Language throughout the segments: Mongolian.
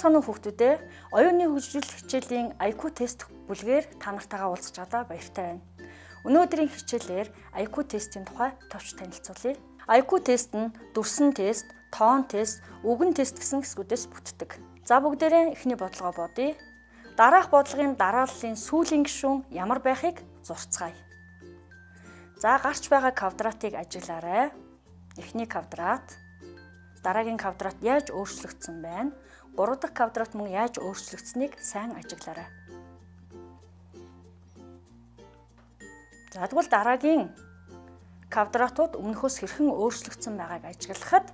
Байцгаана уу хүүхдүүдээ, оюуны хөгжил хичээлийн IQ тест бүлгээр та нартайгаа уулзч чадаа баяртай байна. Өнөөдрийн хичээлээр IQ тестийн тухай товч танилцуулъя. IQ тест нь дүрсэн тест, тоон тест, үгэн тест гэсэн хэсгүүдээс бүтдэг. За бүгдээрээ эхний бодлогоо бодъё. Дараах бодлогын дарааллын сүүлийн гишүүн ямар байхыг зурцгаая. За гарч байгаа квадратыг ажиглаарай. Эхний квадрат, дараагийн квадрат яаж өөрчлөгдсөн байна? 3 дахь квадрат мөн яаж өөрчлөгдсөнийг сайн ажиглаарай. За тэгвэл дараагийн квадратууд өмнөхөөс хэрхэн өөрчлөгдсөн байгааг ажиглахад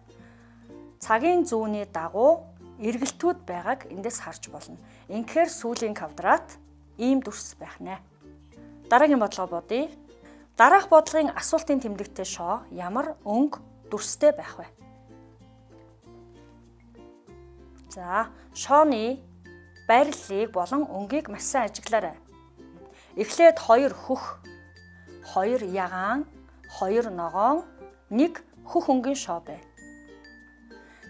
цагийн зүүнний дагуу эргэлтүүд байгааг эндээс харж болно. Инхээр сүүлийн квадрат ийм дүрс байх нэ. Дараагийн бодлого бодъё. Дараах бодлогын асуултын тэмдэгтээ шоо ямар өнгө дүрстэй байх вэ? За, шооны байрлалыг болон өнгийг маш сайн ажиглаарай. Эхлээд 2 хөх, 2 ягаан, 2 ногоон, 1 хөх өнгийн шоо бай.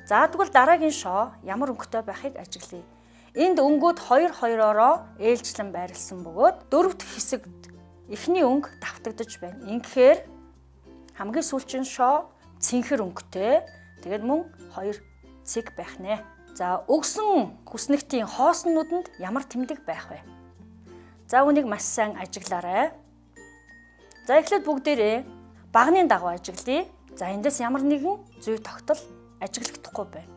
За тэгвэл дараагийн шоо ямар өнгөтэй байхыг ажиглая. Энд өнгүүд 2-2-ороо ээлжлэн байрлсан бөгөөд дөрөв дэх хэсэгт эхний өнгө давтагдаж байна. Ингэхээр хамгийн сүүлчийн шоо цэнхэр өнгөтэй. Тэгээд мөн 2 цэг байх нэ. За өгсөн хүснэгтийн хооснууданд ямар тэмдэг байх вэ? За үүнийг маш сайн ажиглаарай. За эхлээд бүгдээрээ багны дагуу ажиглая. За эндээс ямар нэгэн зүй тогтол ажиглагдахгүй байна.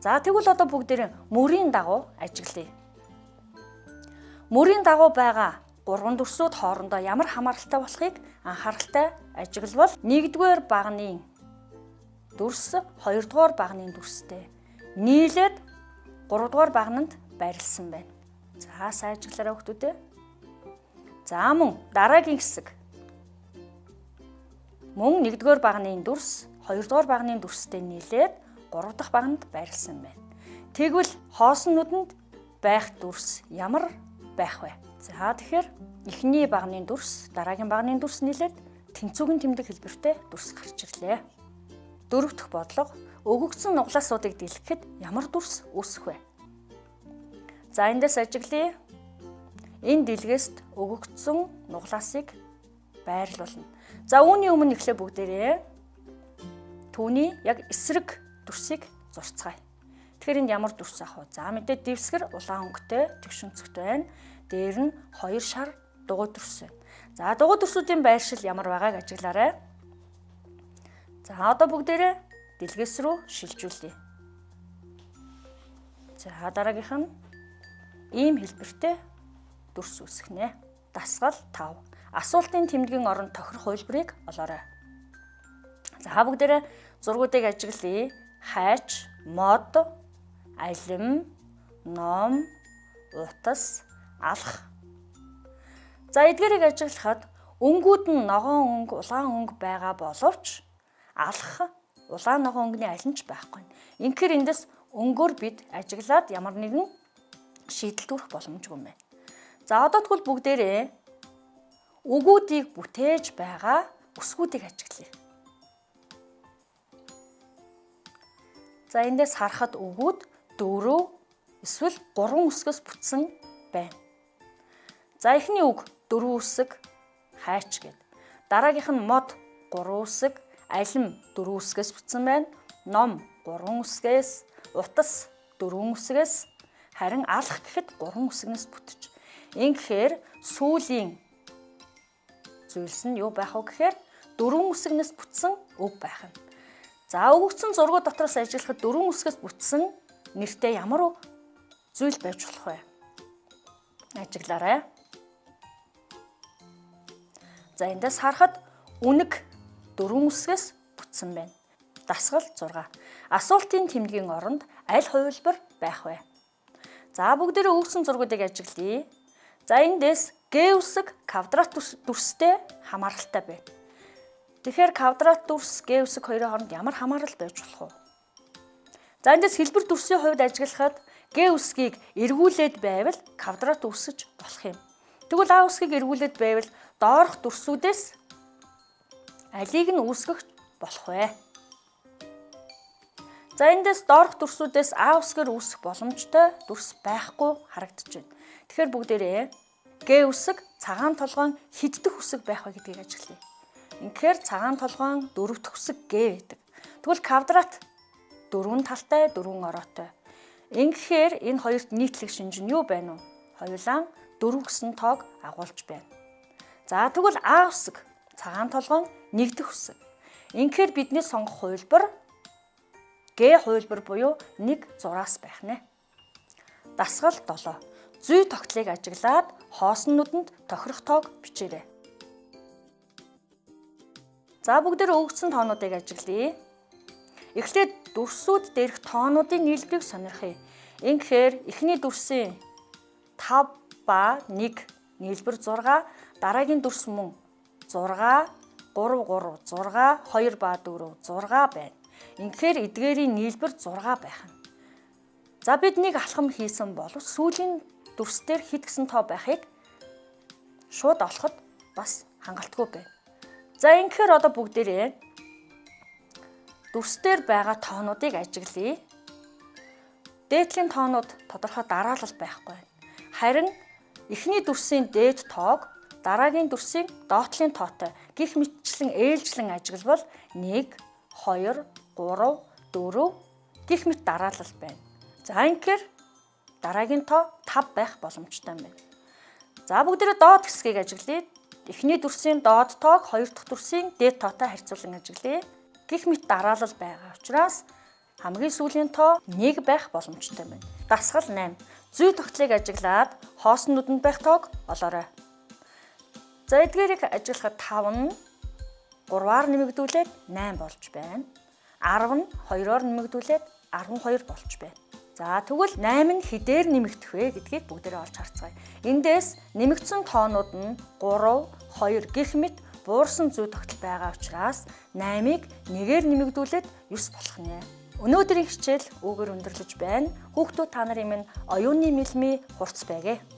За тэгвэл одоо бүгдээрээ мөрийн дагуу ажиглая. Мөрийн дагуу байгаа 3 дүрсүүд хоорондоо ямар хамааралтай болохыг анхааралтай ажиглавал 1-р багны дүрс 2-р багны дүрстэй нийлээд 3-р багнанд байрлсан байна. За сайн ажиглаарай хүүхдүүдээ. За мөн дараагийн хэсэг. Мөн 1-р багны дүрс 2-р багны дүрстэй нийлээд 3 дахь багнанд байрлсан байна. Тэгвэл хооснууданд байх дүрс ямар байх вэ? За тэгэхээр эхний багны дүрс, дараагийн багны дүрс нийлээд тэнцвүүгийн тэмдэг хэлбэртэй дүрс гарч ирлээ. Дөрөв дэх бодлого өгөгдсөн нуглаасуудыг дэлгэхэд ямар дүрс үүсэх вэ? За эндээс ажиглая. Энэ дэлгээс өгөгдсөн нуглаасыг байрлуулна. За үүний өмнө эхлээ бүгдээрээ түүний яг эсрэг дүрсийг зурцгаая. Тэгэхээр энд ямар дүрс ах вэ? За мэдээ дэвсгэр улаан өнгөтэй тэгшүнцэгт байна. Дээр нь 2 шар дугуй дүрс байна. За дугуй дүрсүүдийн байршил ямар байгааг ажиглаарай. За одоо бүгдээрээ дэлгээс рүү шилжүүлье. За дараагийнх нь ийм хэлбэртэй дүрс үүсэх нэ. Дасгал 5. Асуултын тэмдгийн оронд тохирох хувилбарыг олоорой. За бүгдээрээ зургуудыг ажиглая. Хайч, мод, алим, ном, утас, алх. За эдгээрийг ажиглахад өнгүүд нь ногоон өнгө, улаан өнгө байгаа боловч алх улаан ногоон өнгөний аль нь ч байхгүй. Ингэхээр эндээс өнгөөр бид ажиглаад ямар нэгэн шийдэлд хүрэх боломжгүй юм байна. За одоо тэгвэл бүгдээрээ үгүүдийг бүтээж байгаа үсгүүдийг ажиглая. За эндээс харахад үгүүд 4 эсвэл 3 үсгээс бүтсэн байна. За эхний үг 4 үсэг хайч гэд. Дараагийнх нь мод 3 үсэг, алим 4 үсгээс бүтсэн байна. Ном 3 үсгээс, утас 4 үсгээс, харин алх гэхэд 3 үсгнээс бүтэж. Ингэхээр сүүлийн зүйлс нь юу байх вэ гэхээр 4 үсгнээс бүтсэн үг байх нь. За өгөгдсөн зургууд дотроос ажиглахад 4 үсгээс бүтсэн нэртэй ямар зүйл байж болох вэ? Ажиглаарай. За эндээс харахад үнэг 4 үсгээс бүтсэн байна. Дасгал 6. Асуултын тэмдгийн оронд аль хувилбар байх вэ? За бүгдээрээ өгсөн зургуудыг ажиглая. За эндээс Г үсэг квадрат дүрстэй хамааралтай байна. Тэгэхээр квадрат дүрс Г үсэг хоёрын хооронд ямар хамаарал байж болох вэ? За эндээс хэлбэр дүрсийн хувьд ажиглахад Г үсгийг эргүүлээд байвал квадрат үүсэж болох юм. Тэгвэл А үсгийг эргүүлээд байвал доорх дүрсүүдээс алийг нь үүсгэх болох вэ? За эндээс доорх дүрсүүдээс А үсгээр үүсэх боломжтой дүрс байхгүй харагдаж байна. Тэгэхээр бүгдээрээ Г үсэг, цагаан толгойн хиддэх үсэг байх вэ гэдгийг ажиглая. Инхээр цагаан толгойн дөрөвдөх үсэг Г байдаг. Тэгвэл квадрат дөрвөн талтай, дөрвөн ороотой. Ингэхээр энэ хоёрт нийтлэг шинж нь юу байна вэ? Хоёулаа 4 гэсэн тоог агуулж байна. За тэгвэл А үсэг, цагаан толгойн нэгдэх үсэг. Ингэхээр бидний сонгох хувилбар Г хувилбар буюу 1-6-аас байх нэ. Дасгал 7. Зүй тогтлыг ажиглаад хоосон нүдэнд тохирох тоог бичээрэй. За бүгдээр өгсөн тоонуудыг ажиглая. Эхлээд дүрсүүд дээрх тоонуудын нийлбэрийг сонирхъя. Ингэхээр эхний дүрсийн 5 ба 1 нийлбэр 6, дараагийн дүрс мөн 6, 3, 6, 2 ба 4, 6 байна. Ингэхээр эдгээрийн нийлбэр 6 байх нь. За бид нэг алхам хийсэн боловч сүүлийн дүрс дээр хэд гэсэн тоо байхыг шууд олоход бас хангалтгүй байна. За ингэхээр одоо бүгдээрээ дүрс дээр байгаа тоонуудыг ажиглая. Дээдлийн тоонууд тодорхой дараалал байхгүй байна. Харин эхний дүрсийн дээд тоог дараагийн дүрсийн доотлын тоотой гих мэтчлэн ээлжлэн ажиглавал 1, 2, 3, 4 гих мэт дараалал байна. За ингэхээр дараагийн тоо 5 байх боломжтой юм байна. За бүгдээрээ доод хэсгийг ажиглая. Эхний дүрсийн доод тоог хоёр дахь дүрсийн дээд тоотой харьцуулан ажиглая. Гих мэт дараалал байгаа учраас хамгийн сүүлийн тоо 1 байх боломжтой байна. Дасгал 8. Зүй тогтлыг ажиглаад хоосон нүдэнд байх тоог олоорой. За эдгээрийг ажиглахад 5 нь 3-аар нэмэгдүүлээд 8 болж байна. 10 нь 2-оор нэмэгдүүлээд 12 болж байна. За тэгвэл 8 нь хэдээр нэмэгдэх вэ гэдгийг бүгдээрээ олж харцгаая. Эндээс нэмэгдсэн тоонууд нь 3, 2 гэх мэт буурсан зүй тогтол байгаа учраас 8-ыг 1-ээр нэмэгдүүлээд 9 болох нэ. Өнөөдрийн хичээл үүгээр өндөрлөж байна. Хүүхдүүд та нарын минь оюуны мэлмий хурц байгээ.